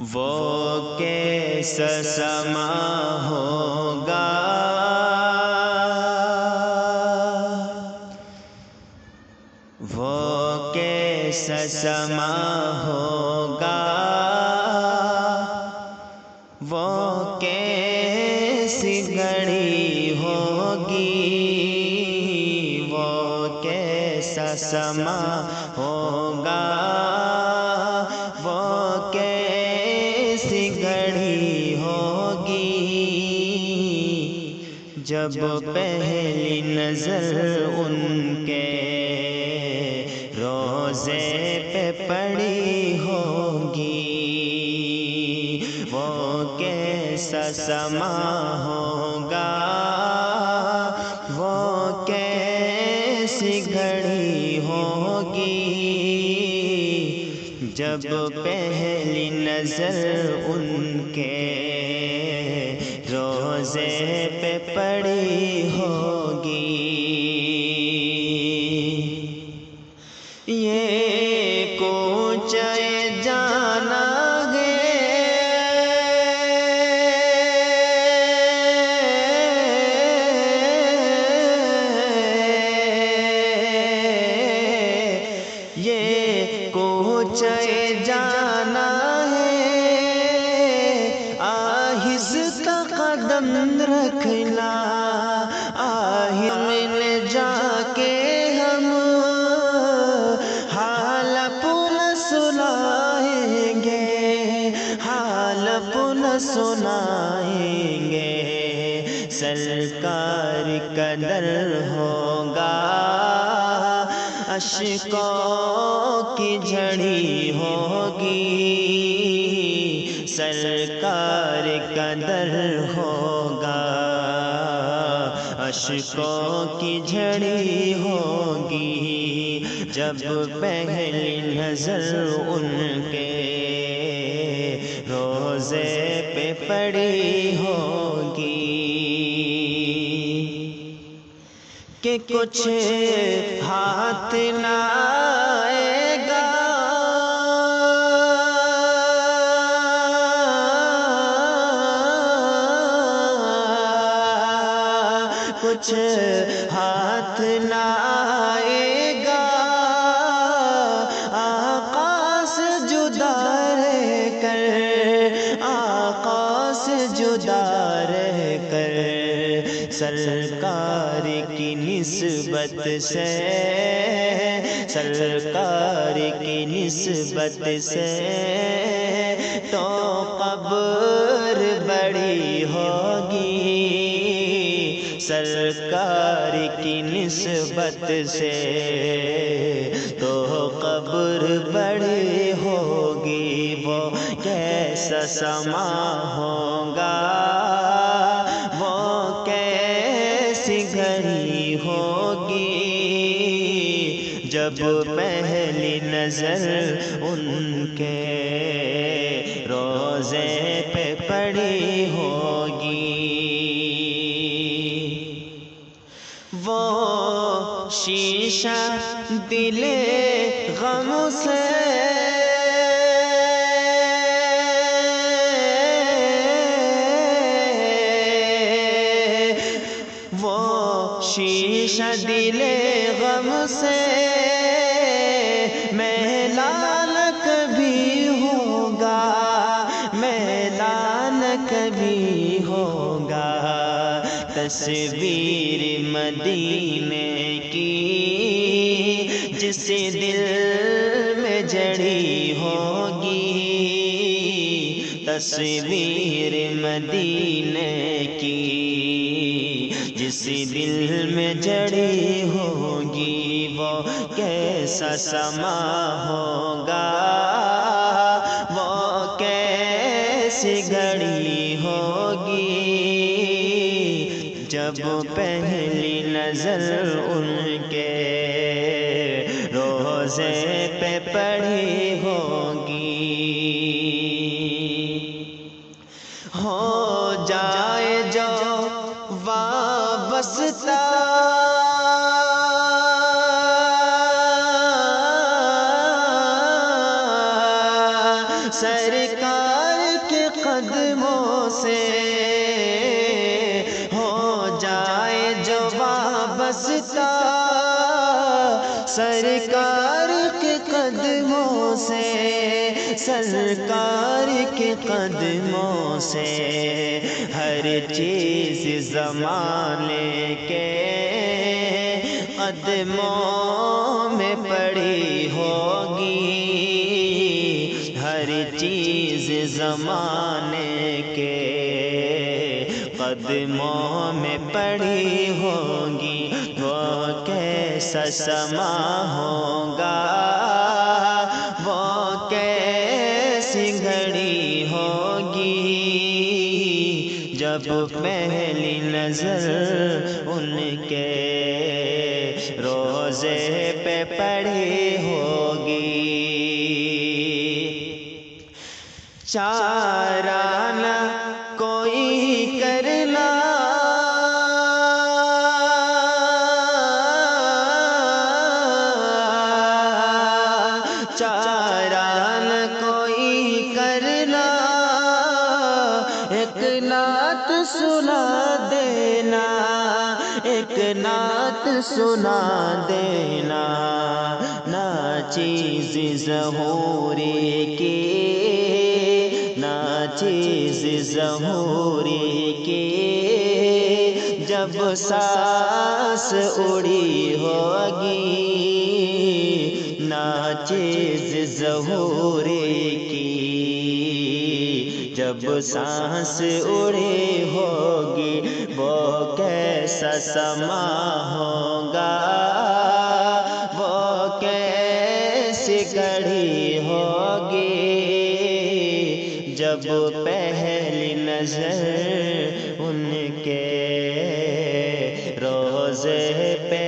وہ کیسا سما ہوگا، وہ کیسا سما ہوگا، وہ کیسی گھڑی ہوگی، وہ کیسا سما ہوگا، وہ کیسی گھڑی ہوگی، جب پہلی نظر ان کے روضے پہ پڑی ہوگی، وہ کیسا سما ہوگا، وہ کیسی گھڑی ہوگی، جب پہلی نظر ان کے روضے پہ پڑی ہوگی۔ یہ کوچے جانا ہے، یہ کوچے جانا ہے، آہستہ قدم رکھنا، مل جا کے ہم حال اپنا سنائیں گے، حال اپنا سنائیں گے، سرکار کا در ہوگا، اشکوں کی جھڑی ہوگی، سرکار کا در ہوگا، اشکوں کی جھڑی ہوگی، جب پہلی نظر ان کے روضے پہ پڑی ہوگی، کہ کچھ ہاتھ نہ آئے گا، کچھ ہاتھ نہ آئے گا، آقا سے جدا رہ کر، آقا سے جدا رہ کر، سرکار کی نسبت سے، سرکار کی نسبت سے تو قبر بڑی ہوگی، سرکار کی نسبت سے تو قبر بڑی ہوگی، وہ کیسا سما ہوگا، وہ کیسی گھڑی ہوگی، جب پہلی نظر ان کے روضے پہ پڑی ہوگی، وہ شیشہ دل غم سے شیشہ دل غم سے میلان کبھی ہوگا، میلان کبھی ہوگا، تصویر مدینے کی جس دل میں جڑی ہوگی، تصویر مدینے کی جس دل میں جڑی ہوگی، وہ کیسا سما ہوگا، وہ کیسی گھڑی ہوگی، جب پہلی نظر ان کے روضے پہ پڑی ہوگی، ہو جائے جو وابستہ سرکار قدموں سے ہو جائے جو وابستہ سرکار کے قدموں سے، سرکار کے قدموں سے، ہر چیز زمانے کے قدموں میں پڑی ہوگی، ہر چیز زمانے کے قدموں میں پڑی ہوگی۔ وہ کیسا سما ہوگا، وہ کیسی گھڑی ہوگی، جب پہلی نظر ان کے روزے پہ پڑی ہوگی۔ چارہ نہ کوئی کرنا، چارہ نہ کوئی کرنا، ایک نعت سنا دینا، ایک نعت سنا دینا، نہ چیز ظہوری کی، نہ چیز ظہوری کی، جب سانس اڑی ہوگی، نہ چیز ظہوری کی، جب سانس اڑی ہوگی، وہ کیسا سما ہوگا، وہ کیسی گھڑی ہوگی، جب پہلی نظر ان کے روزے پہ